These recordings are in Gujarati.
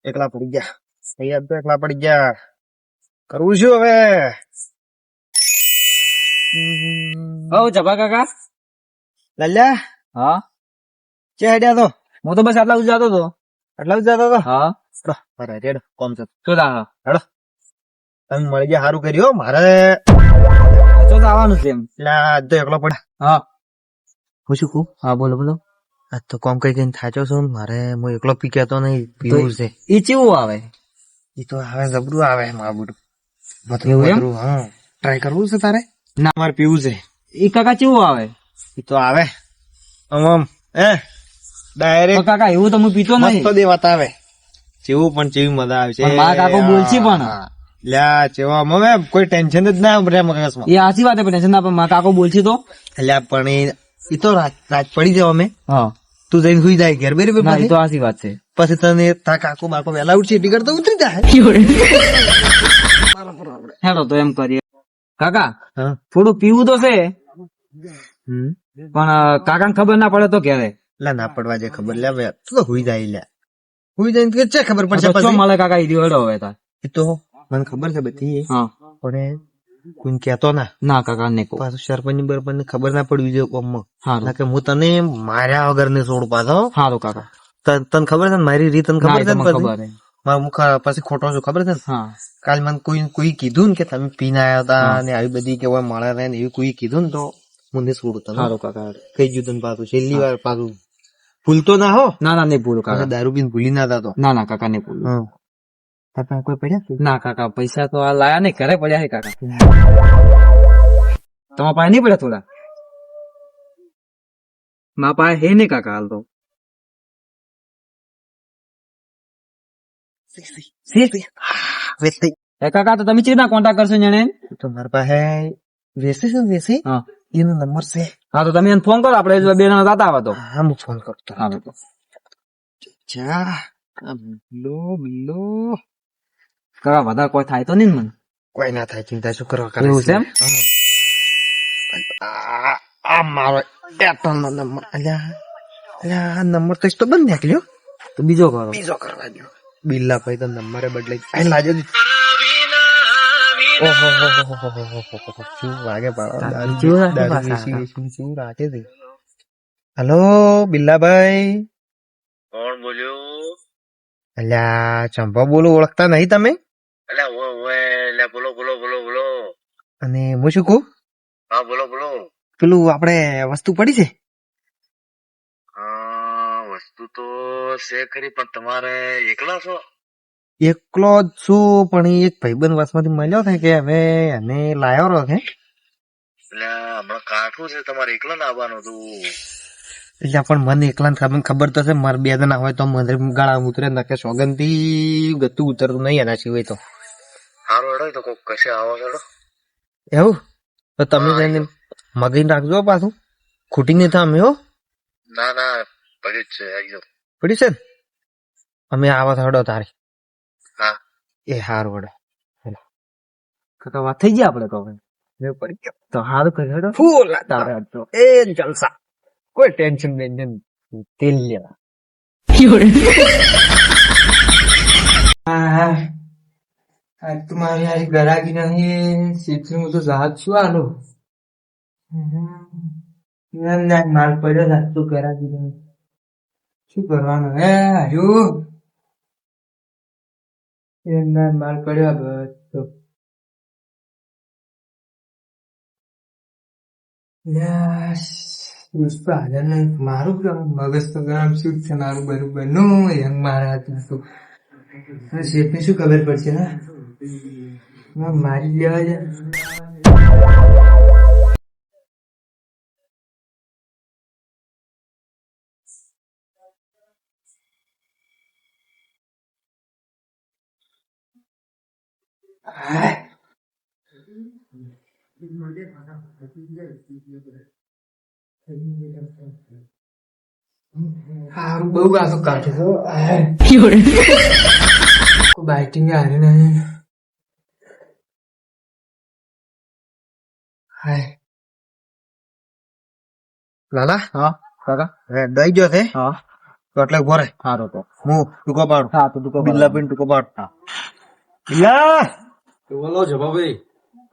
એકલા પડી ગયા. સૈયદ તો એકલા પડી ગયા. કરવું શું હવે? હઉ જભા કાકા. લાલ્યા હા ચે હેડ્યા તો? હું તો બસ આટલા સુધી જતો હતો. આટલા જ જતો તો? હા બરાબર રેડ કોમ છે. શું થાય? તમે મળી ગયા સારું કર્યું હો. મારે શું આવવાનું છે એમ? એટલે આજ તો એકલો પડ્યા. હા હું શું કહું? હા બોલો બોલો. આજ તો કોમ કઈ કઈ થાચો છું ને. મારે હું એકલો પી કેતો નહીં, પીવું છે. એ ચેવું આવે? એ તો હવે જબરું આવે મારું બધું. એવું એમ? ભતરું હા. ટ્રાય કરવું છે તારે? ના મારે પીવું છે. એ કાકા ચેવું આવે? એ તો આવે આમ ડાયરેક્ટ કાકા એવું તો હું પીતો નહીં. મસ્ત દેવાત આવે. જેવું પણ જેવી મજા આવે છે. પણ મારા કાકો બોલશે પણ. લ્યા જેવા હવે કોઈ ટેન્શન જ ના રહે મગજમાં. એ સાચી વાત છે, ટેન્શન ના પણ મારા કાકો બોલશે તો. લ્યા પણ એ તો રાત પડી જાવ અમે. હા તું જઈને સુઈ જાય ઘેર બેરી ના, એ તો સાચી વાત છે. પછી તને તા કાકો બાકો વહેલા ઉઠશે એટલી કરતા ઉતરી જાય. હેડો તો એમ કરીએ. કાકા હા થોડું પીવું તો છે હમ પણ કાકાને ખબર ના પડે તો ક્યારે? લા ના પડવા જે ખબર લે હવે તું તો હુઈ જાય લ્યા. હુઈ જાય ને ચે ખબર પડશે તો શું પછી? મળે કાકા? ઈ હેડો હવે તાર. એ તો મને ખબર છે બધી હા પણ કોઈ કેતો ના. ના કાકા ને કહું. પાછું સરપંચ બરપંચ ને ખબર ના પડવી જોઈએ કોમમાં. સારું કે હું તને માર્યા વગર ને છોડ પાછો. સારું કાકા. તને ખબર છે ને મારી રીત તને ના, ખબર એ છે તો ને મને પછી ખબર છે. મારા મુખ પછી ખોટો છું ખબર છે ને. હા કાલ મને કોઈ કીધું ને કે તમે પીને આવ્યા હતા હા. ને આવી બધી કે હોય મળે ને એવી કોઈ કીધું ને તો હું નહીં છોડું તને. સારું કાકા. કઈ જુદું ને પાછું છેલ્લી વાર પાછું ભૂલતો ના હો. ના ના નહીં ભૂલું પછી કાકા. દારૂ પીને ભૂલી ના થતો. ના ના કાકા નહીં ભૂલું. હા તાર પાસે કોઈ પડ્યા? ના કાકા પૈસા તો આ લાયા નહીં, ઘરે પડ્યા છે કાકા. તમારા પાસે નહીં પડ્યા થોડા? મારા પાસે હે નહીં કાકા હાલ તો. વેચતી એ કાકા તો તમે ચેના કોન્ટેક્ટ કરશો જણે? તો મારા પાસે વેચી છે ને વેચી હા એનો નંબર છે. હા તો તમે એને ફોન કરો, આપણે બે જણા જતા આવે તો. હા હું ફોન કરતો. હા તો ચા બિલ્લો બિલ્લો કાકા વધારે કોઈ થાય તો નહીં ને મને? કોઈ ના થાય ચિંતા શું કરવા કરે એવું છે એમ? આ મારો એરટેલ નો નંબર. અલ્યા અલ્યા આ નંબર તો બંધ નીકળ્યો. તો બીજો કરો. બીજો કરવા દો. બિલ્લા ભાઈ તો નંબરે બદલાઈ લાગે શું લાગે શું લાગે છે? હલો બિલ્લાભાઈ. કોણ બોલ્યું? અલ્યા ચંપા બોલું, ઓળખતા નહીં તમે? અલ્યા ઓય બોલો બોલો બોલો બોલો. અને હું શું કહું, હા બોલો બોલો. પેલું આપડે વસ્તુ પડી છે. વસ્તુ તો છે ખરી પણ તમારે એકલા છો? એકલો જ છું પણ એક ભાઈબંધ વસમાંથી મળ્યો છે કે હવે એને લાયો રહ્યો છે. એટલે હમણાં કાઠું છે, તમારે એકલા ને આવવાનું હતું. એટલે પણ મને એકલા ખબર તો છે મારે બે જણા હોય તો મને ગાળા ઉતરે નકે સોગન થી ગતું ઉતરતું નહીં એના સિવાય તો. સારું હેડો તો કોક કશે આવો હેડો. એવું તો તમે જઈને મગીને રાખજો પાછું, ખૂટી નહીં થાય અમે. હો ના ના પડ્યું જ છે આવી જાઓ. પડી છે ને અમે આવો થડો તારે. હા એ હારું વડો કાકા વાત થઈ ગયા આપણે તો હવે. પડી ગયો તો સારું કર્યું હેડો. ફૂલ તારે તો એ જલસા, કોઈ ટેન્શન બેન્શન તેલ લેવા. तुम्हारी यार गरागी नहीं सीखने में तो राहत શું આલો ના માલ પડ્યો રાત તો ગરાગી નહીં, શું કરવાનું હે હજુ? ના માલ પડ્યો બસ તો મારું મગજ તો ગરમ શું છે મારું બરોબર નું યંગ મારા હાથમાં તો શેઠ ને શું ખબર પડશે ને મારી લેવા છે. હારું બહુ ગાતો કાઢે તો બાઇટિંગ હારી નહીં. હાય લાલા હા કાકા. દઈ ગયો છે. હા તો એટલે ઉભો રે સારો તો હું ટૂંકો પાડું હા તો દુકો બિલ્લા પીને ટૂંકો પાડ બિલ્લા બોલો જવાભાઈ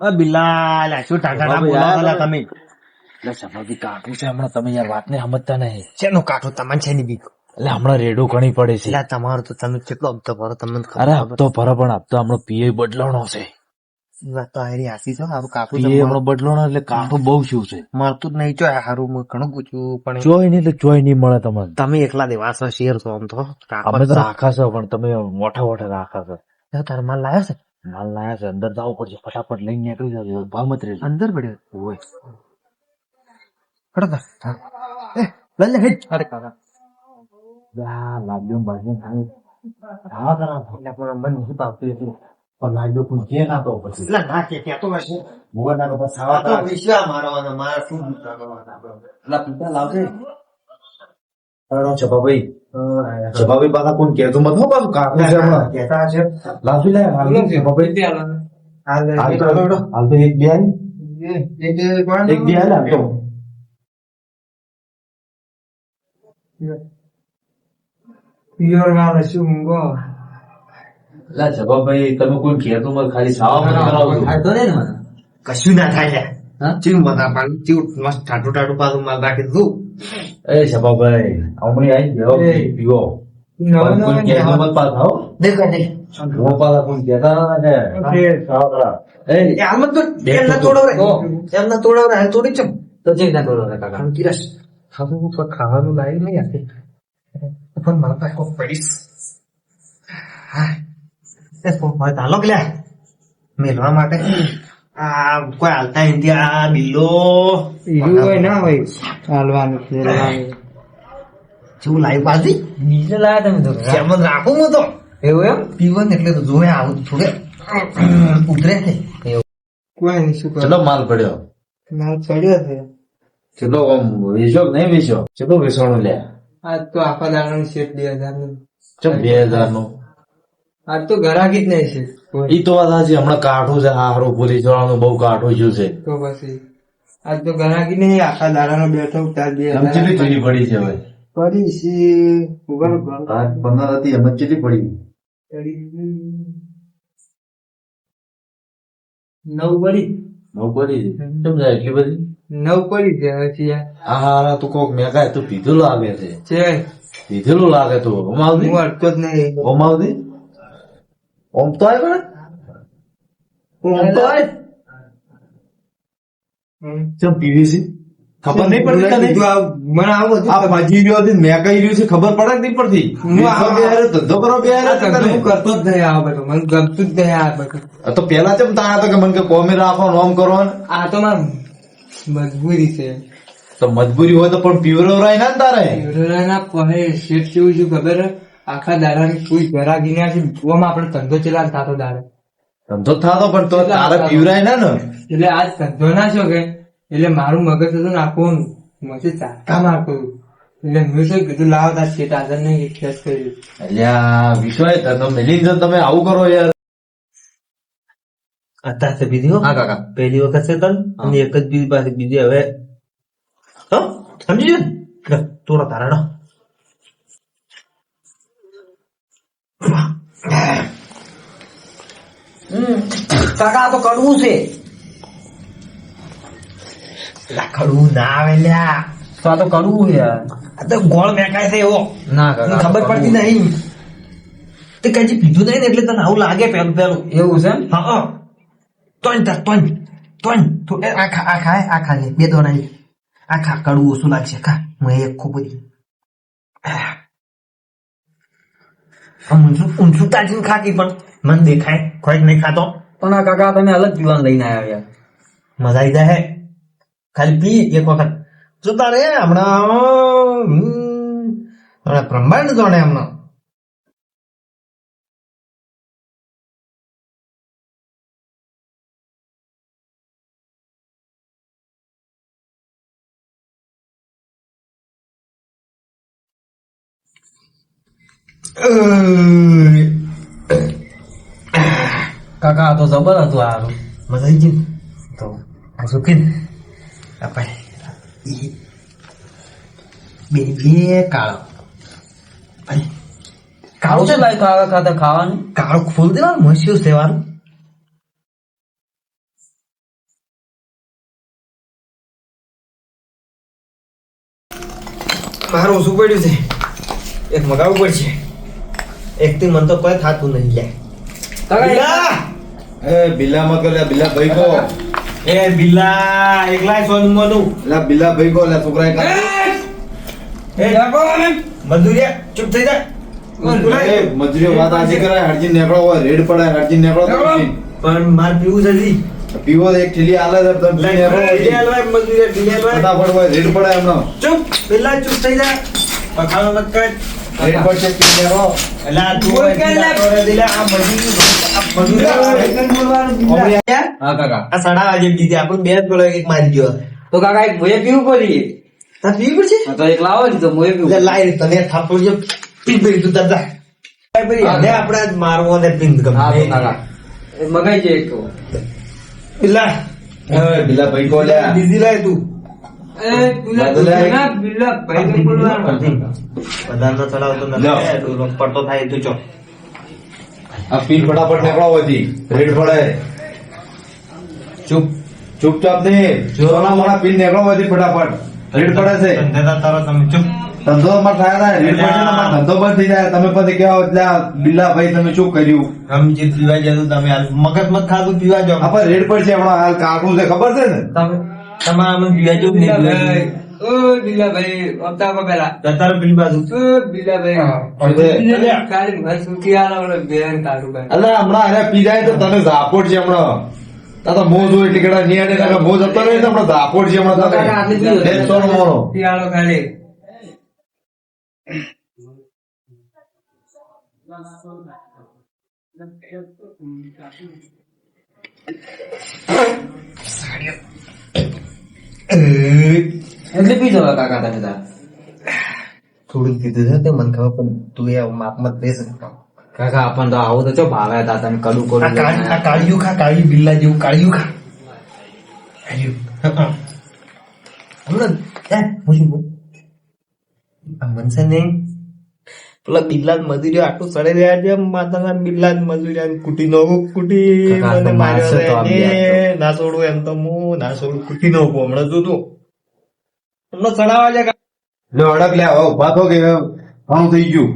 બિલ્લા લે શું ટાટા બાબા, બોલાવો યાર, લા તમે એટલે સભાભી કાઠું છે હમણાં તમે યાર વાતને સમજતા નહીં શેનું કાઠું તમને છે ની બીક એટલે હમણાં રેડો ઘણી પડે છે એટલે તમારું તો તમે કેટલો હપ્તો ભરો તમને અરે ખબર હપ્તો ભરો પણ હપ્તો હમણાં પીએ બદલાવનો છે વાત તો હારી હાસી છો હારું કાઠું પીએ હમણાં બદલાવનો એટલે કાઠું બહુ શું છે મળતું જ નહીં ચો હારું મેં ઘણું પૂછ્યું પણ ચોય નહીં એટલે ચોય નહીં મળે તમને તમે એકલા દેવા છો શેર છો આમ તો અમે તો રાખા છો પણ તમે મોટા મોટા રાખા છો તાર માલ લાયો છે માલ લાયા છે અંદર જવું પડશે ફટાફટ લઈને નીકળી જજો ભાવ મત રહેજો અંદર પડ્યો હોય હડો તાર એ લઈ લે હેડ અરે કાકા લાગ્યો બાજુ ખાવા કરા એટલે પણ મન નહીં પાવતું એટલું પણ લાગ્યો પણ કે ના તો પછી એટલે ના કે ક્યાં તો હશે ભુવનના બધા આ ખાવા તો કરા વિશ્વા મારવાનો મારા શું ગુસ્સા કરવાના આપણે એટલે પીતા લાવજે અરે છપાભાઈ છપાભાઈ પાછા કોણ કહેતું મત હો પાછું કાકું છે હમણાં કહેતા છે લાવજો લે હાલ છપાભાઈ હાલ તો એક બે આલી. એક બે હાલ તો પિયોર ના શું ઊંઘો લા છપાભાઈ તમે કોઈ કહેતું મત ખાલી સાવા કરાવજો કશું ના થાય લે ચીવ મજા પાડું ચીવ મસ્ત ટાટું ટાટું પાછું માલ રાખી દીધું એ છપાભાઈ હમણાં આવી ગયો એ. પીવો પણ કોઈ કહેતું મત પાછા હો દેખો દેખ હું પાછા કોઈ કહેતા ના ને સાવા કરાવ. એ એ આમાં તો એમના તોડો રે એમના તોડો રે હાલ તોડી ચમ તો ચિંતા કરો રે કાકા આમ કિરસ હવે હું કોઈ ખાવાનું લાવી નહીં આપે પણ મારા પાસે કોઈ પડીશ હા એ ફોન હોય તાલો કે લે મેલવા માટે આ કોઈ હાલતા ઇન્ડિયા બિલ્લો એવું હોય ના હોય ચાલવાનું ફેરવાનું જેવું લાવી પાછી બીજે લાયા તમે તો જેમ જ રાખું હું તો એવું એમ પીવન એટલે તો જોવે આવું થોડે ઉતરે છે કોઈ નહીં શું ચલો માલ પડ્યો માલ ચડ્યો છે ચલો આમ વેચો કે નહીં વેચો ચલો વેચવાનું લે આજ તો આખા દાડાનું શેઠ 2000 નું ચમ 2000 નું આજ તો ઘરાકી જ નહીં છે કોઈ. ઈ તો વાત સાચી હમણાં કાઠું છે હારું પોલીસ વાળાનું બહુ કાઠું જ્યું છે તો પછી આજ તો ઘરાકી નહીં આખા દાડાનો બેઠો તાર 2000 ચમચીલી ચૂરી પડી છે હવે પડી છે ઉગલ આજ 15 હતી એમ ચીલી પડી નવ પડી બહુ પડી છે ચમ જાય એટલી બધી નવ પડી છે હવે છે આ હારા તું કોક મેકાય તું પીધેલું લાગે છે છે પીધેલું લાગે તું ઓમ આવતી હું અડતો જ નહીં ઓમ આવતી ઓમ તો આય પણ ઓમ તો આય ચમ પીવી છે ખબર નહીં પડતી તને મને આવું બધું આ ભાજી રહ્યો હતી મેકાઈ રહ્યું છે ખબર પડે કે નહીં પડતી હું આ- ધંધો કરો બે આ ધંધો હું કરતો જ નહીં આ બધું મને ગમતું જ નહીં આ બધું તો પેલા ચમ તાણા તો કે મને કે કોમે રાખો નોમ કરો ને. આ તો મારી મજબૂરી છે તો મજબૂરી હોય તો પણ પીવરાય ના ને તારે ના પહે શેઠ કેવું છે ખબર હે? આખા દાડાની કોઈ ઘરાકી ના છે ઓમાં આપણે ધંધો ચલાવ થતો દાડે ધંધો થાતો પણ તો તારે પીવરાય ના ને એટલે આજ ધંધો ના છો કે એટલે મારું મગજ હતું ને આખું મને ચાકા મારતું એટલે મેં શું કીધું લાવો તાર શેઠ હાજર નહીં એક ખેસ કર્યું અલ્યા વિશ્વાસ ધંધો મેલી ને તમે આવું કરો યાર અત્યારે પીધી હો હા કાકા પહેલી વખત છે તન અને એક જ બીજી પાસે બીજી હવે હો સમજી ગયો ને થોડા તારા કાકા આ તો કડવું છે લા કડવું ના આવે લ્યા તો આ તો કરવું યાર આ તો ગોળ મેકાય છે એવો ના તને ખબર પડતી નહીં તે કઈ પીધું નહીં ને એટલે તને આવું લાગે પેલું પેલું એવું છે એમ? હા તોન તાર તોન તોન તું આ ખાય આ ખાજે બે દોના આ ખા કડવું ઓછું લાગશે ખા હું એક ખૂબ બધી ઊંચું તાજીને ખાતી પણ મન દેખાય કોઈ નહીં ખાતો પણ આ કાકા તમે અલગ પીવાનું લઈને આવ્યા યાર મજા આવી જાય ખાલી પી એક વખત શું તારે હમણાં બ્રહ્માંડ જોડે હમણાં કાકા આ તો જબર હતું હારું મજા આવી ગઈ તો આ શું કે આપણે બે બે કાળો કાળું છે લાઈ ખાતા ખાવાનું કાળું ફૂલ દેવાનું મસ્યું સેવાનું મારું શું પડ્યું છે એક મગાવવું પડશે એક થી મન તો કોઈ થાતું નહીં લે એ બિલ્લા મત લે બિલ્લા ભાઈ કો એ બિલ્લા એકલા સોનું મોનું લા બિલ્લા ભાઈ કો લા છોકરા એ મધુરિયા ચૂપ થઈ જા એ મજૂરી વાત આજે કરાય હરજી નેકળો હોય રેડ પડે હરજી નેકળો પણ માર પીવું છે જી પીવો એક ઠીલી આલે તો તમે નેકળો ફટાફટ હોય રેડ પડે એમનો ચૂપ બિલ્લા ચૂપ થઈ જા પખાડો મત કર રેડ પડશે પી નેકળો એલા તું દિલા આ હા કાકા આ સડા વાગે દીધી આપણે બે જ બોલો એક મારી ગયો તો કાકા એક મોએ પીવું પડી તા પીવું પડશે તો એક લાવો તો મોએ પીવું એટલે લાઈ તને થાપો જો પીન પી તું દાદા ભાઈ ભાઈ હવે આપણે મારવો ને પીન ગમે હા તો કાકા એ મગાઈ છે એક તો બિલ્લા એ બિલ્લા ભાઈ કો લે દીદી લાય તું બિલ્લા ભાઈ બોલવાનું બધાનો ચડાવતો નથી તું પડતો થાય તું ચો આ પીન ફટાફટ નેકળો હોયથી રેડ પડે ચૂપ ચૂપચાપ ને સોના મોના પીન નેકળો હોયથી ફટાફટ રેડ પડે છે ધંધા તારો તમે ચૂપ ધંધો માં થાય ના રેડ પડે ને મારો ધંધો બંધ થઈ જાય તમે પછી કેવા એટલે આ બિલ્લા ભાઈ તમે શું કર્યું રમજી પીવા જતું તમે હાલ મગજ મત ખાતું પીવા જાવ આપણે રેડ પડશે હમણાં હાલ કાકું છે ખબર છે ને તમે તમારા પીવા જવું નહીં ઓ બિલ્લા ભાઈ અબતા કો પેલા તારો પીન બાજુ ઓ બિલ્લા ભાઈ કાલી મર સુકી આલો બેન તારું ભાઈ અલ્યા હમણાં અરે પી જાય તો તને ઝાપોટ છે હમણાં તા તો મોજ હોય ટીકડા નિયાડે ને મોજ હતો નહીં તો હમણાં ઝાપોટ છે હમણાં કાકા, આટલી પીવો. તને સોનો મોનો આલો ખાલી એટલે પી જવા કાકા તમે તાર થોડુંક કીધું છે તે મને ખબર પણ તું એ માપમાં બેસ કાકા આપણ તો આવું તો ચો ભાવે તા તમે કડું કડું આ કાળિયું ખા કાળિયું બિલ્લા જેવું કાળિયું ખા કાળિયું હમણાં હું શું કહું આ મનસે ને પેલા બિલ્લા મજૂરી આટલું ચડે રહ્યા છે માતાના બિલ્લા મજૂરી કુટી નો કુટી કાકા, મને તો માર્યો મારશે તો આમ છે. યાદ ના છોડું એમ તો હું ના છોડું કુટી નો હમણાં જોતું હમણાં ચડાવવા છે લે અડક લે હવે ઉભા થો કે ઘણું થઈ ગયું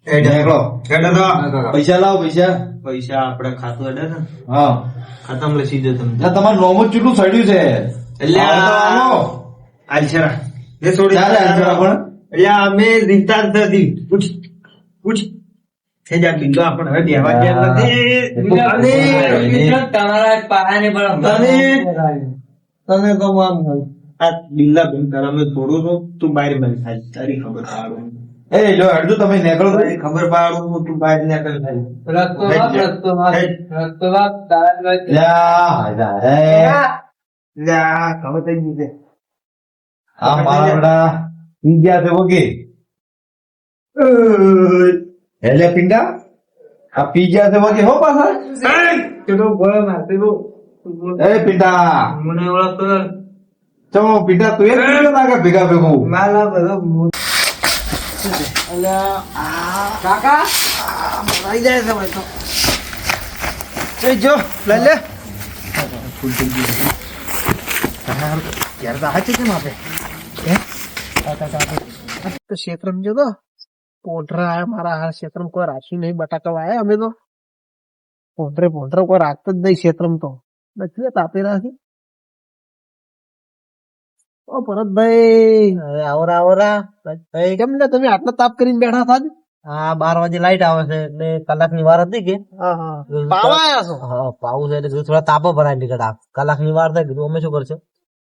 નેકળો પૈસા લાવો પૈસા પૈસા આપડે ખાતું અડે ને હા ખાતામાં લસી દો તમે ના તમારું નોમ જ કેટલું સડ્યું છે એટલે હાલ તો હાલો. આલશરા એ છોડી ક્યારે આલશરા પણ? એટલે અમે જીવતા જ નથી પૂછ પૂછ છે જા બિલ્લો આપણે હવે બેહવા ગયા નથી તમારા પહાને પણ તને કહું આમ આ બિલ્લા બંધ કર અમે થોડું તો તું બહાર બંધ થાય તારી ખબર પાડું એ લો હડજો તમે નેકળો તો. તારી ખબર પાડું તું બહાર ના કર થાય લ્યા, હાયદા, હે. લ્યા ખબર થઈ ગઈ છે આ મારા બેટા પી ગયા છે વગે એટલે પિંડા આ પી ગયા છે વગે હો પાછા એ પિંડા મને ઓળખતો ચમો પિંડા તું એ જ પીધો ના કે ભેગા ભેગું માલા બધો કાકા આવી જાય છે ભાઈ તો જો લઈ લે યાર તો હાચી કેમ આપે તો ક્ષેત્રમ જો તો પોંટરા આયા મારા હાર ક્ષેત્રમ કોઈ રાખ્યું નહીં બટાકા આયા અમે તો પોંટરે કોઈ રાખતો જ નહીં ક્ષેત્રમ તો નથી તાપેલા છે ઓ ભરતભાઈ આવરા કેમ ને તમે આટલા તાપ કરીને બેઠા હતા જ? હા 12 વાગે લાઈટ આવે છે એટલે કલાકની વાર હતી કે પાવા આયા છો હા પાવું છે એટલે થોડા તાપો ભરાય નીકળ્યા કલાકની વાર થઈ કીધું અમે શું કરશું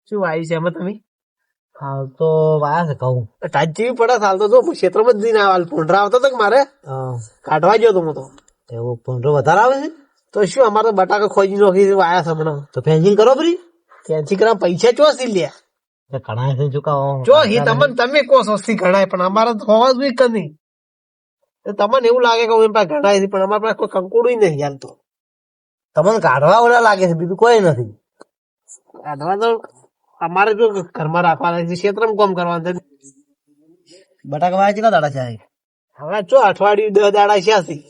શું આવી છે એમાં તમે હાલ તો વાયા છે કહું ટાઈટ જેવી પડે હાલ તો જો હું ક્ષેત્રમાં જ જઈને આવ્યા પોંટરા આવતો હતો કે મારે કાઢવા ગયો તો હું તો એવું પંડરો વધારે આવે છે તો શું અમારે બટાકા ખોજી નાખી આયા છે હમણાં તો ફેન્સિંગ કરો ફરી ત્યાંથી કરા પૈસા ચોસી લ્યા ઘણા છે ચુકાવો જો હી તમે કહો સસ્તી ગણાય પણ અમારે તો હોવા જ કે નહીં તમને એવું લાગે કે એમ પાસે ગણાય છે પણ અમારા પાસે કોઈ કંકોડું નહીં યાર તો તમને કાઢવા ઓલા લાગે છે બીજું કોઈ નથી કાઢવા તો અમારે જો ઘરમાં રાખવાના છે ક્ષેત્રમાં કામ કરવાનું છે બટાકા વાયા કેટલા દાડા છે હવે ચો અઠવાડિયું 10 દાડા છ્યાસી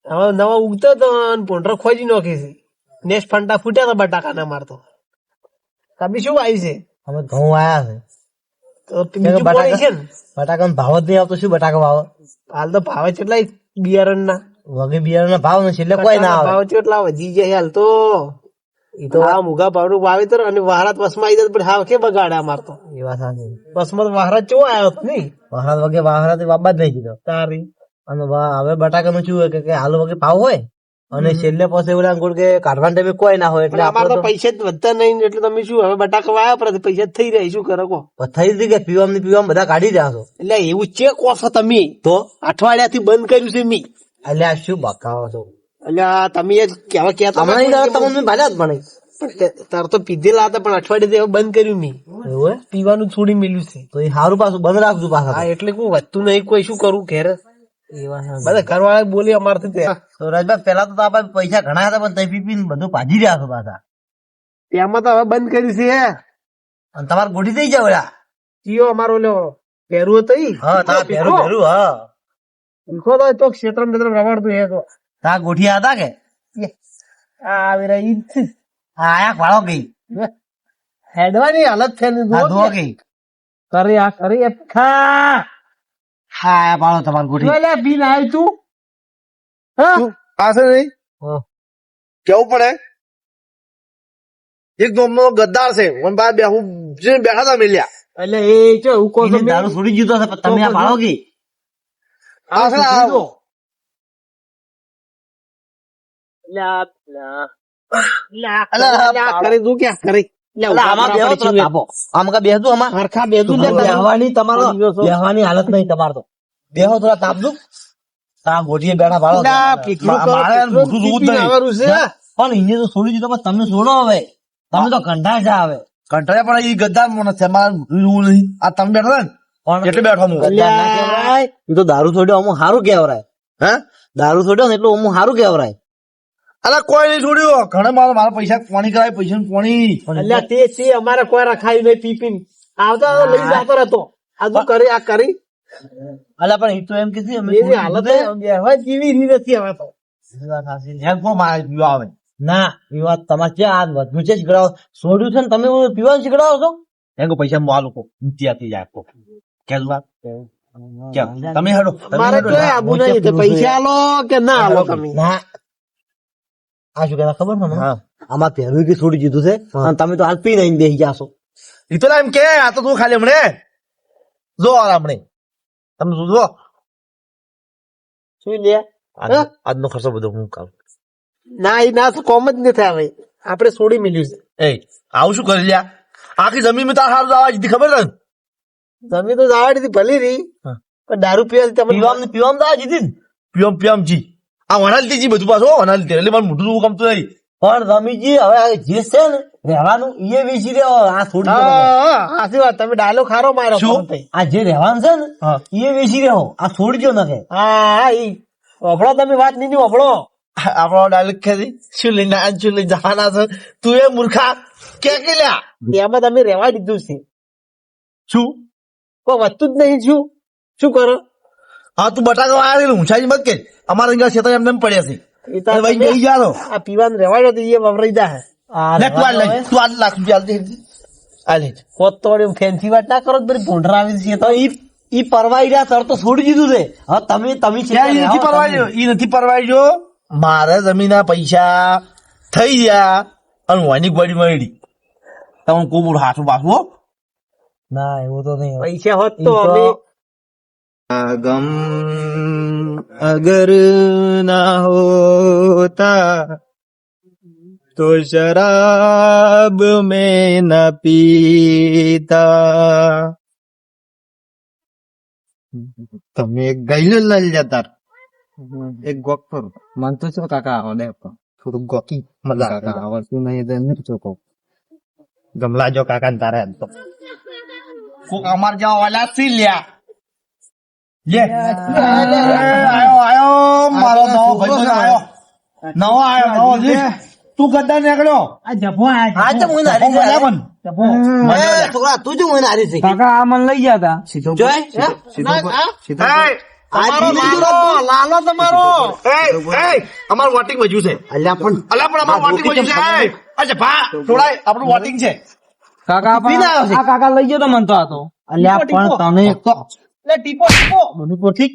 હવે નવા ઉગતો તો પોંડરો ખોજી નાખી છે નેક્સ્ટ ફંટા ફૂટ્યા તો બટાકા ના મારતો તમે શું આવી છે અમે ઘઉં આયા છે તો બીજું પાણી છે ને બટાકા ભાવ જ નહીં આવતો શું બટાકા ભાવ હાલ તો ભાવે કેટલા બિયારણ ના વગે બિયારણ ના ભાવ નથી એટલે કોઈ ના આવે ભાવ કેટલા વધી જાય હાલ તો ઈ તો આ મુગા ભાવનું વાવેતર અને વહારાત વસમાં આવી જાય પણ હાવ કે બગાડે અમાર તો એ વાત સાચી વસમાં વહારાત ચો આવ્યો હતો નહીં વહારા વગે વાહરા તો બાબા જ નહીં કીધો તારી અને હવે બટાકાનું શું હોય કે હાલ વગે ભાવ હોય અને છેલ્લે પાસે એવું લાગે કે કાઢવાના ટાઈમે કોઈ ના હોય એટલે અમારે આપણે તો પૈસા જ વધતા નહીં એટલે તમે શું હવે બટાકા વાયા પર પૈસા જ થઈ રહ્યા શું કરો કહો તો થઈ જ કે પીવામાં બધા કાઢી રહ્યા છો એટલે એવું છે કોસો તમે તો અઠવાડિયાથી બંધ કર્યું છે મી એટલે આ શું બકાવો છો એટલે આ તમે એ કેવા કહેતા હમણાં તમને ભાલ્યા જ ભણે તાર તો પીધેલા હતા પણ અઠવાડિયે હવે બંધ કર્યું મી એવું હે? પીવાનું છોડી મેલ્યું છે તો એ સારું પાછું બંધ રાખજો હા પાછા એટલે કોઈ વધતું નહીં કોઈ શું કરું ઘેર એ વાત સાચી. બધા ઘરવાળા બોલી અમારથી ત્યાં તો રાજભાઈ પેલા તો આપણે પૈસા ઘણા હતા પણ તઈ પીપીને બધું ભાજી રહ્યા છો પાછા ત્યાંમાં તો હવે બંધ કર્યું છે અને તમારે ગોઠી થઈ જાવ લ્યા. ચિયો અમારો લ્યો પહેરું હતો ઈ હા તા ભેરું ભેરું હા ઈખો તો ક્ષેત્રમ રવાડતું હે તો તા ગોઠિયા હતા કે આ આવી રહી ઈ જ છે. હા આયા વાળો ગઈ હેડવાની હાલત છે ને હા જુઓ ધોવા કે. ગઈ કરે આ કરે એ ખા હા આયા પાડો તમારી ગોઠી એટલે બિન આવી તું હા પાસે નહીં હા. કેવું પડે એક ગામનો ગદ્દાર છે મને બહાર બેહું બેઠા હતા મિલ્યા એટલે એ ચો એવું કહો છો એને દારૂ છોડી દીધો છે પણ તમે આ પાડો ગઈ આ છે ને આ- કરે તું ક્યાં કરે એટલે આમાં બેહો તો તાપો આમ કા બેહતું આમાં હરખા બેસું લે બેહવાની તમારો બેહવાની હાલત નહીં તમારે તો બેહો થોડા તાપજો તા ગોઠીએ બેઠા પાડો મારે મોટું જોવું જ નહીં પણ એને તો છોડી દીધો પણ તમે છોડો હવે તમે તો કંટાળ જા હવે કંટાળ્યા પણ એ ગદ્દાર માણસ છે મારે જોવું નહીં આ તમે બેઠા ને પણ એટલે બેઠો હું ગદ્દાર ના કહેવાય એ તો દારૂ છોડ્યો અમુક સારું કહેવાય હે દારૂ છોડ્યો ને એટલું અમુક સારું કહેવાય અલા કોઈ નહીં છોડ્યું ઘણા મારા પૈસા પાણી કરાય પૈસા પાણી એટલે તે અમારે કોઈ રખાયું નહીં પીપીન આવતો આવતો લઈ જતો રહેતો આ તું કરી આ કરી અલા પણ એ તો એમ કે છે અમે એની હાલત બેહવા જેવી રી નથી હવે તો આવે ના એ વાત તમારે ક્યાં આ વધુ છે શીખડાવો છોડ્યું છે ને તમે પીવાનું શીખડાવો છો એમ પૈસા હું આ લોકો ત્યાંથી જાય કેમ વાત કેમ તમે હેડો મારે તો આબુ નહીં તો પૈસા આલો કે ના આલો તમે ના આ શું કહેતા ખબર છે આમાં પહેલું કે છોડી દીધું છે અને તમે તો હાલ પી નહીં બેસી જાશો એ તો એમ કે આ તો તું ખાલી હમણે જો હમણે તમે જો શું લે આજનો ખર્ચો બધો હું કાઢું ના એ ના તો કોમ જ નથી આવે આપણે છોડી મેલ્યું છે એ આવું શું કરી લ્યા આખી જમીન માં તાર સારું જવા જીધી ખબર છે ને? તમે તો જવા દીધી ભલી રહી પણ દારૂ પીવા તમે પીવામાં પીવામાં તો આ જીતી ને પીએમ જી આ વનાલતી જી બધું પાછું વનાલતી એટલે મને મોટું ગમતું નહીં પણ રમીજી હવે આ જે છે ને રહેવાનું એ વેચી રહ્યો આ છોડી દો તમે. સાચી વાત તમે ડાયલોગ ખારો માર્યો શું? પણ તઈ. આ જે રહેવાનું છે ને હા. એ વેચી રહ્યો આ છોડી દો નકે હા ઈ વફળો તમે વાત નહીં વફળો આપણો ડાયલોગ ખેતી શું લઈને આ શું લઈને જવાના છે તું એ મૂર્ખા કે લ્યા એમાં તમે રેવા દીધું છે શું કોઈ વધતું જ નહીં શું કરો હા તું બટાકા આવ્યા ઊંચાઈ મત કે અમારે અહીંયા ક્ષેત્ર એમને એમ પડ્યા છે એ તો એ ભાઈ તમે બેસી જાતો આ પીવાનું રેવાડો તો એ વપરાઈ જાય લે તું આ લઈ તું 8 લાખ રૂપિયા આલજે. આ લે પોત તો ફેન્સી વાત ના કરો તો બધી ભૂંડરા આવી છે તો ઈ પરવાઈ રહ્યા સર તો છોડી દીધું છે હવે તમે યાર, ઈ નથી પરવાડ્યો ઈ નથી પરવાડ્યો મારે જમીનના પૈસા થઈ ગયા અને વાની ગોળી મળી તમને કોબુર હાથું પાછું હો ના એવું તો નહીં હોય. પૈસા હોત તો ઈ તો- અમે गम अगर ना होता तो शराब में न पीता તમે એક ગયેલો લઈ જતા એક ગોક પર મન તો શું કાકા આવડે થોડું ગોકી મજા કાકા આવડતું નહીં તો નથી ચોકો ગમલા જો કાકા ને તારે તો કોક અમાર જેવા વાલા સી લ્યા લે આયો મારો નવો ભાઈ આયો નવો જી તું ગદ્દા નીકળ્યો હા તો હું નારી છે. મજા પણ એ છોકરા તું જ હું નારી છે કાકા આ મને લઈ ગયા જોય હે? એ, લાલો તમારો અમારું વોટિંગ વધ્યું છે અલ્યા પણ અમારું વોટિંગ વધ્યું છે અચ્છા ભા થોડાય આપણું વોટિંગ છે કાકા આ કાકા લઈ ગયો તો મન તો આ તો અલ્યા પણ તને એક તો લે ટીપો ટીપો મને તો ઠીક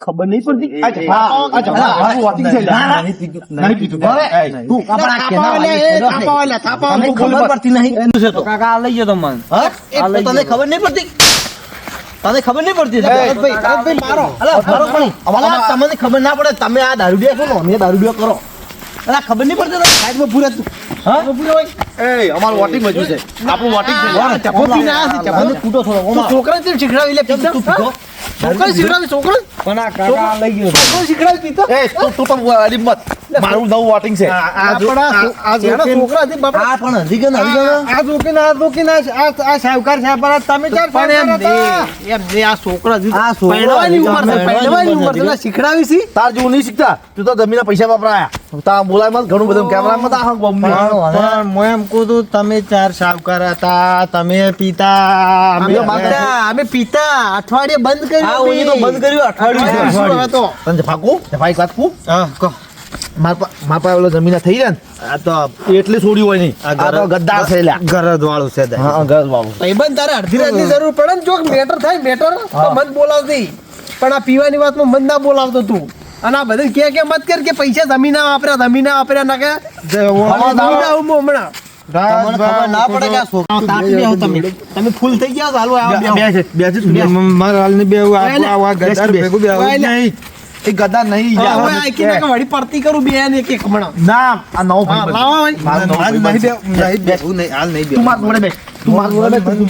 ખબર નહીં પડતી અચ્છા ભા આપણું વોટિંગ છે નહીં પીતું હવે તું આપણા કેના ખબર પડતી નહીં કાકા આ લઈ ગયો તો મન હા તને ખબર નહીં પડતી તને ખબર નહીં પડતી ભરતભાઈ મારો અલા મારો પણ તમને ખબર ના પડે તમે આ દારૂડિયા છો ને અમે દારૂડિયા કરો અલા ખબર નહીં પડતી સાઈડમાં પૂરા હા એ અમારું વોટિંગ વધ્યું છે આપણું વોટિંગ છે ચપો પીને આયા છે ચપો કૂટો થોડો છોકરા ને શીખડાવી લે પીતા છોકરા શીખડાવી છોકરા પણ આ કાકા આ લઈ ગયો છોકરા શીખડાવી પીતા એ તું તો અલી મત મારું નવું વોટિંગ છે છોકરા હતી બાપા આ પણ હજી કે નહીં આ સાવકાર સાહેબ તમે ચાર પણ એમ ને આ છોકરા આ છોકરા પહેરવાની ઉંમર છે પહેરવાની ઉંમર છે શીખડાવી છે તાર જેવું નહીં શીખતા તું તો જમીનના પૈસા વાપરાયા તા બોલાય મત ઘણું બધું કેમેરામાં તા હા પણ હું એમ કહું છું તમે ચાર સાવકાર હતા તમે પિતા અમે પીતા અઠવાડિયે બંધ કર્યું આ ઓલી તો બંધ કર્યું અઠવાડિયું શું હતો તને જફાકું જફાઈ વાત કું હા કહો મારા પાસે ઓલો જમીન થઈ જાય ને આ તો એટલી છોડી હોય નહીં આ તો ગદ્દાર છે લ્યા ગરજ વાળું છે હા ગરજ વાળું ભાઈબંધ તારે અડધી રાતની જરૂર પડે ને જો મેટર થાય મેટર તો મત બોલાવતી પણ આ પીવાની વાતમાં મત ના બોલાવતો તું અને આ બધું કે મત કર કે પૈસા જમીન ના વાપર્યા ના કે હમણાં તમને ખબર ના પડે કે આ છોકરા તાપી બેહો તમે ફૂલ થઈ ગયા હાલો મારા હાલની બે એ ગદ્દાર નહીં વળી પડતી કરું બે ને એક હમણાં ના આ નવો હા, ભાઈ લાવો ભાઈ. તું માર જોડે બેસ તું માર જોડે બેસ તું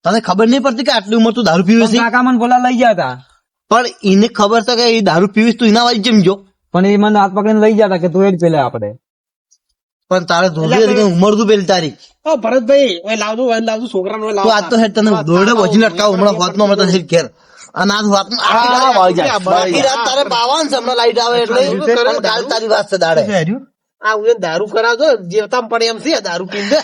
તને ખબર નહીં પડતી કે આટલી ઉંમર તું દારૂ પીવે છે કાકા મને બોલા લઈ ગયા હતા પણ એને ખબર છે કે એ દારૂ પીવીશ તું એના વાળી જમજો પણ એ મને હાથ પકડીને લઈ ગયા હતા કે તું એ જ પેલા આપણે પણ તારે ધોરી હતી કે ઉંમર તું પેલી તારી ભરતભાઈ લાવજો છોકરાનો તું આજ તો હેડ તને દોરડે વચીને અટકાવ હમણાં વાત નો મળે તને હેડ ઘેર અને આજ વાત બાકી રાત તારે બાવાન છે હમણાં લાઈટ આવે એટલે પણ કાલ તારી વાત છે દાડે આ હું દારૂ કરાવજો જેવતા પડે એમ છે દારૂ પીને દે.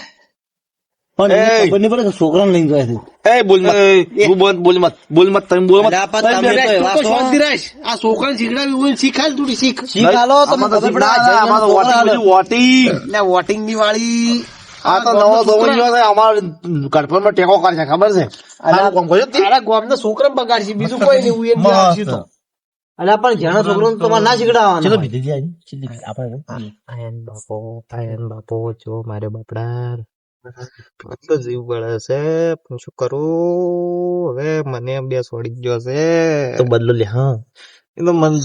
પણ એને ખબર નહીં પડે કે છોકરાને લઈને જાય છે તું તો શાંતિ રાખ. આ છોકરાને શીખડાવી હોય શીખાય થોડી શીખ શીખ હાલો તમને ખબર પડે આ એટલે વોટિંગ ની વાળી આ તો નવો દોવણીઓ છે અમાર કડપણમાં ટેકો કરે છે ખબર છે આ કોમ કર્યું તે તારા ગામના છોકરાને બગાડશે બીજું કોઈ નહીં હું એમ બગાડશે તો અલ્યા પણ જેના છોકરાને તમારે ના શીખડાવવાના ચલો બીજી આપણે આયન બાપો જો મારે બાપડા તો જીવ બળે છે પણ શું કરું હવે મને બે છોડી ગયો છે તો બદલો લે હા એ તો મન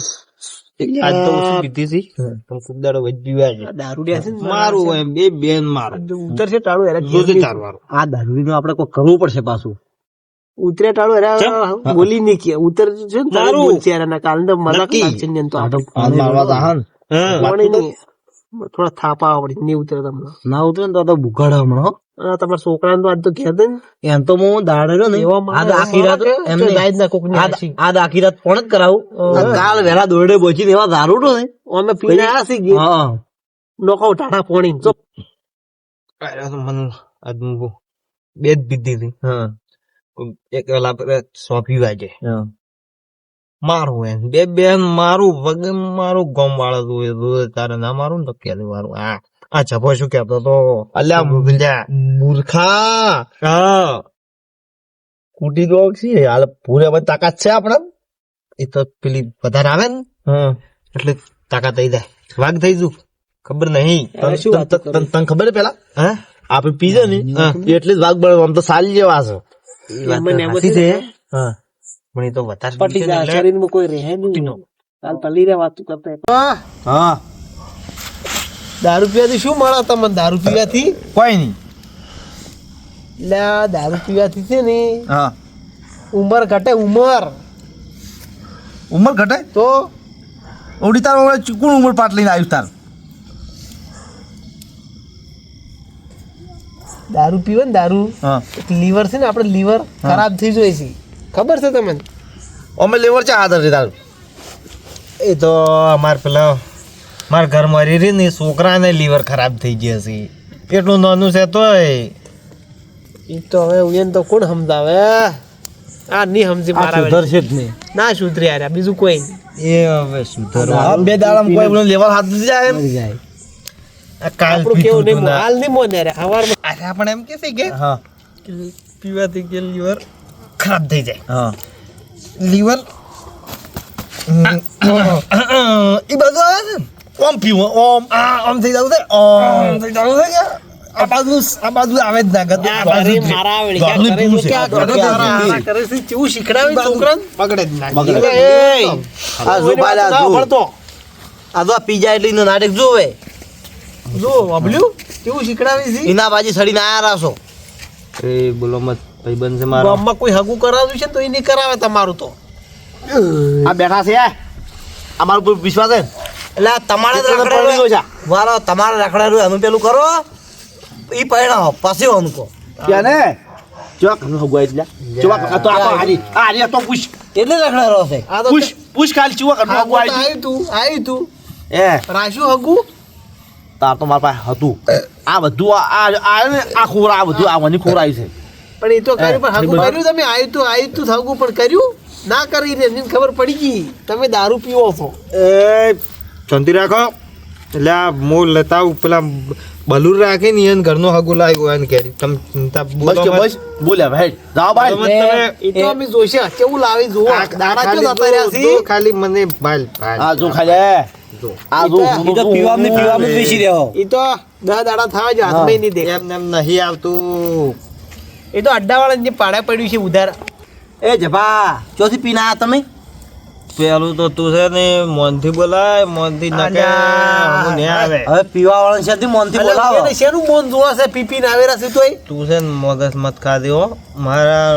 આજ તો ઓછી પીધી હતી પણ ખૂબ દાડો વધ્યું આજે દારૂ ડે છે ને મારું એમ બે બેન મારું ઉતરશે ટાળું હેરા જોજે ચારવાનું આ દારૂનું આપણે કોઈ કરવું પડશે પાછું ઉતરે ટાળું હેરા બોલી નહીં કે ઉતર છે ને તારું બોલશે યાર ના કાલ તો મજાક લાગશે ને એમ તો હાલ મારવા તા હા પાણી નહીં થોડા થાપા આવડે નહીં ઉતરે તમને ના ઉતરે ને તો બુગાડા હમણાં અને તમારા છોકરાને તો આજ તો ઘેર દે ને એમ તો હું દાડેલો ને એવા આ આખી રાત એમ તો દાઈ જ ના કોકની આશી. આ આખી રાત ફોન જ કરાવું કાલ વહેલા દોરડે પહોંચીને એવા દારૂ ને અમે પીને આવ્યા છીએ ઘેર. હા નોખો ટાટા પોણી ચો મને આજ બે જ પીધી હતી હા એક વેલા સોંપી વાજે હા મારું એમ બે બેન મારું વગર મારું ગમ વાળા તું તારે ના મારું ને તો કે મારું આ છપો શું કેતો તો અલ્યા ભૂલ્યા મૂર્ખા હા કુટી દો છે હાલ પૂરે હવે તાકાત છે આપણા એ તો પેલી વધારે આવે ને હા એટલે તાકાત થઈ જાય વાઘ થઈ જુ ખબર નહીં તને ખબર છે પેલા હા આપડે પીજે ને એટલે જ વાઘ બળે આમ તો સાલી જેવા છે એમાં એમાં સાચી છે હા પણ એ તો વધારે પટી પીશે ને જાય એટલે શરીરમાં કોઈ રહે નહીં કાલ પલી રે વાત કરતા હા દારૂ પીવાથી શું મળે તમને દારૂ પીવાથી કોઈ નહીં એટલે આ દારૂ પીવાથી છે ને હા ઉંમર ઘટે ઉંમર ઉંમર ઘટે તો ઓડી તાર હવે કોણ ઉંમર પાટ લઈને આવ્યું તાર દારૂ પીવે ને દારૂ હા લીવર છે ને આપણે લીવર ખરાબ થઈ જાય છે ખબર છે તમને અમે લેવર છે આદર છે તારું એ તો અમારે પેલા મારા ઘરમાં રહી ને છોકરાને લીવર ખરાબ થઈ ગયા છે એટલું નાનું છે તોય એ તો હવે ઉયન તો કોણ સમજાવે આ નહીં સમજી આ મારા સુધરશે જ નહીં. ના સુધરી આર્યા બીજું કોઈ નહીં. એ હવે સુધરવા આ બે દાડામાં કોઈ મને લેવલ હાથ નથી જાય એમ. આ કાલ આપણું કેવું પીધું નહીં તું હાલ નહીં મોને રે હવારમાં અરે આપણે એમ કે છે કે હા પીવાથી કે લીવર ખરાબ થઈ જાય હા લીવર એ બધું આવે છે ઓમ પીવું ઓમ આમ થઈ જવું છે ઓમ થઈ જવું છે કે આ બાજુ આવે જ ના ગતું આ તારી મારા વળી ક્યાં કરે છે? ક્યાં કરે છે? આ કરે છે? કેવું શીખડાવે છોકરાને? પકડે જ ના બગડે. એય, આ જો બાલા ના જો. ભણતો. આ તો પીજા એટલે એનું નાટક જોવે જો અબલ્યું કેવું શીખડાવે છે? એના બાજી સડીને આયા રાસો એ બોલો મત ભાઈબંધ છે મારો ગામમાં કોઈ હગું કરાવ્યું છે ને તો એ નહીં કરાવે તમારું તો. આ બેઠા છે અમારું પર વિશ્વાસ છે એટલે આ તમારે જ રખડાયું છે વારો તમારે રખડાયું એનું પેલું કરો ઈ પરિણામ પછી અનુકો ક્યાને ચોક નું હગુઆ એટલે ચોક આ તો આ તો પૂછ એટલે રખડાયો છે આ તો પૂછ કાલ ચોક નું હગું હગુઆ તો આવ્યું તું એ રાખ્યું હગું તાર તો મારા પાસે હતું આ બધું આ ખોરા આ બધું આવવાની ખોરાઈ છે પણ એ તો કર્યું પણ હગું કર્યું તમે આવ્યું તું હગું પણ કર્યું ના કરીને એમને ખબર પડી ગઈ તમે દારૂ પીવો છો. એ શાંતિ રાખો એટલે આ મો લેતા આવું પેલા બલુર રાખે ને એને ઘરનો હગું લાવ્યો એને કે તમે ચિંતા બસ બોલો કે મત. બસ બોલ્યા ભાઈ જાઓ ભાઈ એ તો અમે જોઈશે કેવું લાવી જુઓ દાડા ખાલી કેવું જતા રહ્યા જો છે. ખાલી મને ભાલ આ જો ખાલી આ જો ઈ તો પીવામાં બેસી રહ્યો એ તો 10 દાડા થવા જ હાથમાં નહીં દે. એમ એમ નહીં આવતું એ તો અડ્ડાવાળાને જે પાડે પડ્યું છે ઉધાર. એ જભા ચોથી પીને આયા તમે પેલું તો તું છે ને મોનથી બોલાય મોનથી નાખે હું નહીં આવે હવે પીવા વાળા છે મોનથી એટલે બોલાવો એને શેનું મોન જોવા છે પીપીને આવેલા છે તોય તું છે ને મગજ મત ખાધે હો મારા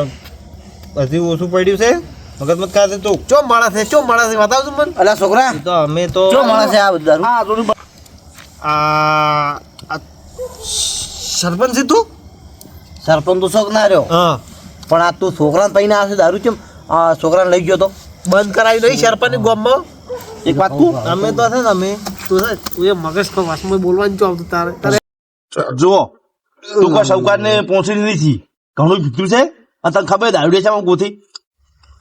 હજી ઓછું પડ્યું છે મગજ મત ખાધે તું ચો માણસ છે બતાવજો મને. અલા છોકરા ઈ તો અમે તો ચો માણસ છે આ બધું દારૂ? આ જોડું આ સરપંચ છે તું સરપંચ તો શોખ ના રહ્યો હા પણ આ તું છોકરાને પૈને આવશે દારૂ કેમ આ છોકરાને લઈ ગયો તો બંધ કરાવી નહીં સરપંચની ગામમાં. એક વાત કહું અમે તો છે ને અમે તું છે તું એ મગજ તો વાસમાં બોલવાનું જો આવતું તારે જો તું કોઈ સૌકાર ને પહોંચી નથી ઘણું ભીતું છે અને તને ખબર દારૂડે છે આમ ગોથી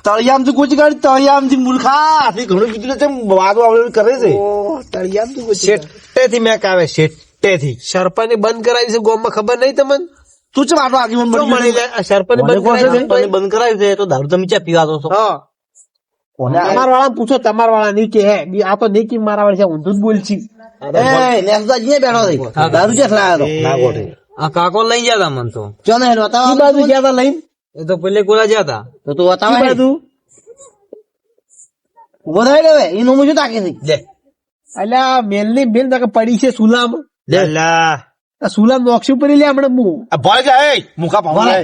તળિયામથી ગોચી કાઢી તળિયામથી મૂર્ખા ઘણું ભીતું છે વાદો આવડે કરે છે શેઠેથી મેક આવે શેઠેથી સરપંચને બંધ કરાવી છે ગામમાં ખબર નહીં તમને તું છે આટલો આગેવાન ચો બની મળી ગયો? જાય સરપંચને બંધ કરાવી છે સરપંચને બંધ કરાવ્યું છે તો દારૂ તમે ચા પીવા દો છો હા તમારા વાળા પૂછો તમારા વાળા નહીં કે હે આ તો નહીં કે મારા વાળા છે ઊંધું જ બોલ છે. એ નેસદાજી ને બેઠો છે દારૂ ચા લાવ્યો તો ના ગોઠે આ કાકો લઈ ગયા મન તો ચો ને બતાવો ઈ બાજુ ગયા તા લઈને એ તો પેલે ગોળા ગયા હતા તો તું બતાવે ઈ બાજુ ઉભો થાય રે ભાઈ એનું મુજબ તાકે છે લે અલ્યા મેલની મેલ તક પડી છે સુલામ લા આ સુલામ નોક્ષી ઉપર લે હમણાં હું આ ભોય જા એ મુકા ભાવ લે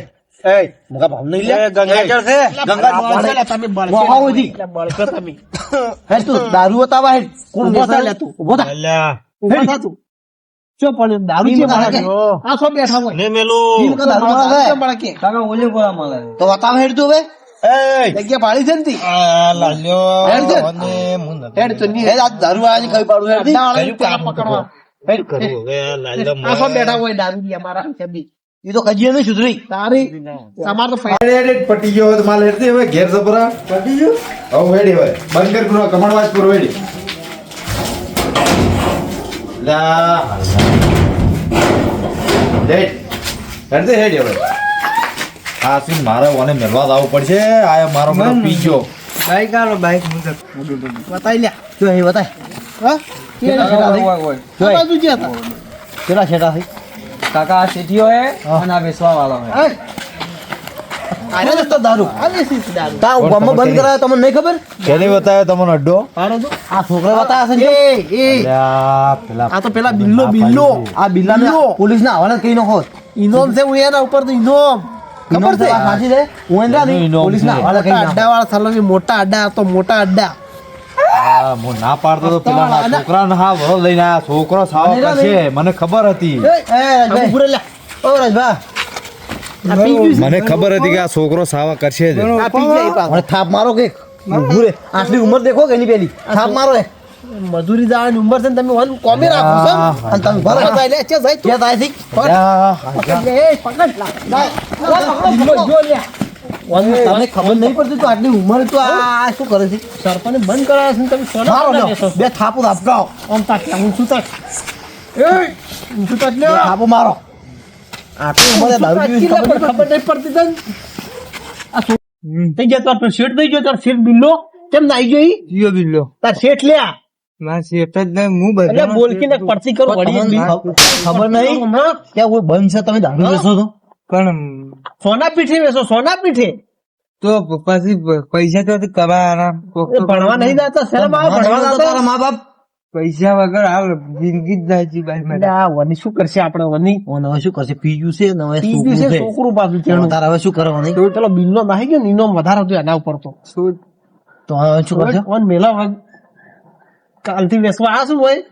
એ મુકા ભાવ નહીં લે ગંગાજળ છે ગંગા તમે મોહા હોધી. બળકે તમે હે તું દારૂ બતાવા હે કોણ ઉભો થા બેઠા લે તું. ઉભો થા લા ઉભા થા તું ચો પણ દારૂ ઈ છે મને મારા કે. આ સો બેઠા હોય ને મેલું ઈ વખત દારૂ બતાવે. દારૂ છે મારા કે તો બતાવે હેડ તું હવે એ જગ્યા પાડી છે ને તી આ લાલ્યો હેડ છે. અને મું નથી હેડ તો નહીં હે આ દારૂ વાળાની ખઈ પાડું હેડ થી. અડ્ડાવાળાને પેલા પકડવા હેડ કરું હવે આ લાલ્યો આ સો બેઠા હોય દારૂ દી અમારા છે બી ઈ તો કજીએ નહીં સુધરી તારી તમાર તો ફાયદા પટી ગયો હવે માલ હેડતી હવે ઘેર જબરા પટી ગયો હવે વેડી હવે બંધ કરી પૂરો કમળવાજ પૂરો વેડી લા લેટ હેડતી હેડી હવે આ શું મારે ઓને મેલવા આવવું પડશે આ મારો બધો પી ગયો બાઈક આલો બાઈક બતાઈ લ્યા જો એ બતાય હા કે આ બાજુ જે હતા કેટલા છેટા થઈ કાકા આ શેઠીઓ હે અને આ વેચવા વાળો હે હે આને તો દારૂ આ વેસી છે દારૂ તા ગામમાં બંધ કરાયો તમને નહીં ખબર કેને બતાવ્યો તમને અડ્ડો પાડો તો આ છોકરા બતાવે છે ને એ લ્યા પેલા આ તો પેલા બિલ્લો આ બિલ્લાને પોલીસ ના હવાલે કઈ નાખો ઇનોમ છે હું એના ઉપર તો ઇનોમ ખબર છે સાચી છે હું એમ એનું ઇનામ પોલીસ ના છે. હવાલે કઈ મોટા અડ્ડા વાળા સાલા મોટા અડ્ડા તો મોટા અડ્ડા આ મો ના પાડતો તો પેલા ના છોકરાને હા વરો લઈને આ છોકરો સાવ કરશે મને ખબર હતી એ રાજભાઈ પૂરે લે ઓ રાજભા આ પી ગયું છે. મને ખબર હતી કે આ છોકરો સાવા કરશે જ આ પી જાય પાછો. મને થાપ મારો કે ભૂરે આટલી ઉંમર દેખો કે એની પેલી થાપ મારો હે મજૂરી જવાની ઉંમર છે ને તમે વન કોમે રાખો છો અને તમે ભરો જાય લે ચે જાય તું ક્યાં થાય છે પકડ લે પકડ લા બિલ્લો જો લે તને ખબર નહીં પડતી તો આટલી ઉંમર તો આ શું કરે છે સરપંચ બંધ કરાવે છે ને તમે સોના મારો ના લ્યો. દેશો. બે થાપો આપકાઓ આમ તાક હું શું તાક એ હું શું તાક બે લ્યો થાપો મારો આટલી ઉંમરે દારૂ પીવી છે, ખબર ખબર નહીં પડતી તને આ શું થઈ ગયા તાર શેઠ થઈ ગયો તાર શેઠ બિલ્લો કેમ નાઈ ગયો ઈ? જીઓ બિલ્લો તાર શેઠ લ્યા મારા શેઠ જ નહીં હું એટલે બધા બોલકી ને પડતી કરો વળી તમને ખબર નહીં હમણાં ત્યાં કોઈ બંધ છે તમે દારૂ બેસો છો પણ સોના પીઠે બેસો સોના પીઠે તો પછી પૈસા તો કમાવાના એ ભણવા નહીં જતા શરમ આવે ભણવા જતા તારા મા બાપ પૈસા વગર હાલ જિંદગી જ જાય છે ભાઈ એટલે મારી. આ વની શું કરશે આપણે વની ઓને હવે શું કરશે પીજું છે ને હવે ત્રીજું છે છોકરું પાછું તેનું તારે હવે શું કરવાનું તો પેલો બિલ્લો નાહી ગયો ને એનો વધારો થયો એના ઉપર તો તો હવે શું કરશે ઓન મેલા કાલથી વેસવા આ શું હોય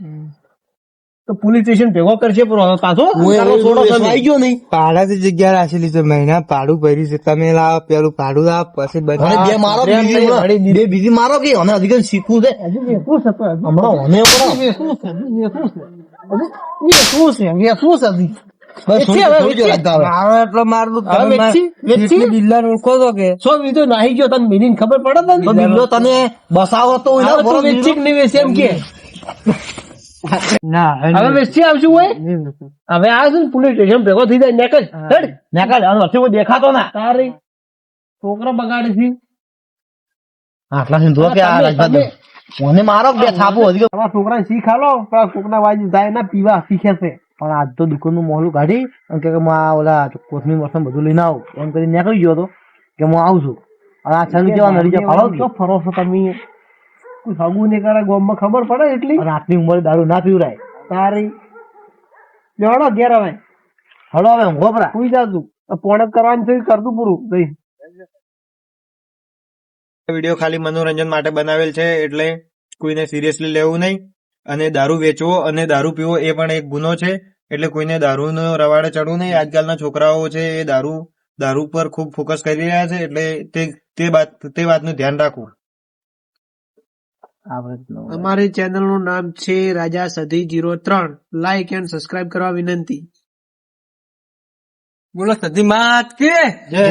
તો પોલીસ સ્ટેશન ભેગો કરશે પણ હવે પાછો તારો છોડો તમે. આવી ગયો નહીં ભાડાથી જગ્યા રાખેલી છે મહિના ભાડું ભર્યું છે તમે લાવો પેલું ભાડું લાવો પછી હવે બધા બે મારો બીજી હમણાં. બે બીજી મારો કે અને અધિક શીખવું છે હજુ વેસવું છે તો હજુ. હમણાં મને કરો. વેસવું છે હજુ વેસવું છે હજુ વેસવું છે વેસવું છે હજી. બસ વેચી હવે, થોડી જ વેચી. રાખતા હવે. મારો એટલો મારું હવે વેચી, વેચી. બિલ્લા ઓળખો તો કે સો બીજો નાહી ગયો તને meaning ખબર પડે તને? તો બિલ્લો તને બસાવો તો હવે તું વેચી કે નહીં વેચી એમ કે ના હવે વેચી આવશું હોય હવે આ છે ને પોલીસ સ્ટેશન ભેગો થઈ જાય નેકજ હેડ નાકા અને વચ્ચે કોઈ દેખાતો ના તારી છોકરો બગાડે છે આટલા સિંધુ કે આ રાજભાઈ મને મારો બે થાપો અધિક તમારા છોકરાને શીખ આલો પેલા કોકના વાજી જાય ના પીવા શીખે છે પણ આજ તો દુકાનનું મોહલું કાઢી અને કે હું આ ઓલા કોથમીર મરસમ બધું લઈને આવું એમ કરી નીકળી ગયો હતો કે હું આવું છું અને આ છંગ કેવા નરી જાય ફાળો તો ફરો છો તમે કોઈ હગું નહીં કરે ગામમાં ખબર પડે એટલી અને આટલી ઉંમરે દારૂ ના પીવરાય તારી લેવડો ઘેર હવે હળો હવે ઊંઘો પરા સુઈ જાતું પોણત કરવાની છે કરતું પૂરું જઈ વિડીયો ખાલી મનોરંજન માટે બનાવેલ છે એટલે કોઈને સિરિયસલી લેવું નહીં અને દારૂ વેચવો અને દારૂ પીવો એ પણ એક ગુનો છે એટલે કોઈને દારૂનો રવાડે ચડવું નહીં આજકાલના છોકરાઓ છે એ દારૂ પર ખૂબ ફોકસ કરી રહ્યા છે એટલે તે વાતનું ધ્યાન રાખવું. અમારી ચેનલ નું નામ છે રાજા સધી 03 લાઈક એન્ડ સબસ્ક્રાઇબ કરવા વિનંતી બોલો સધી માત કે જય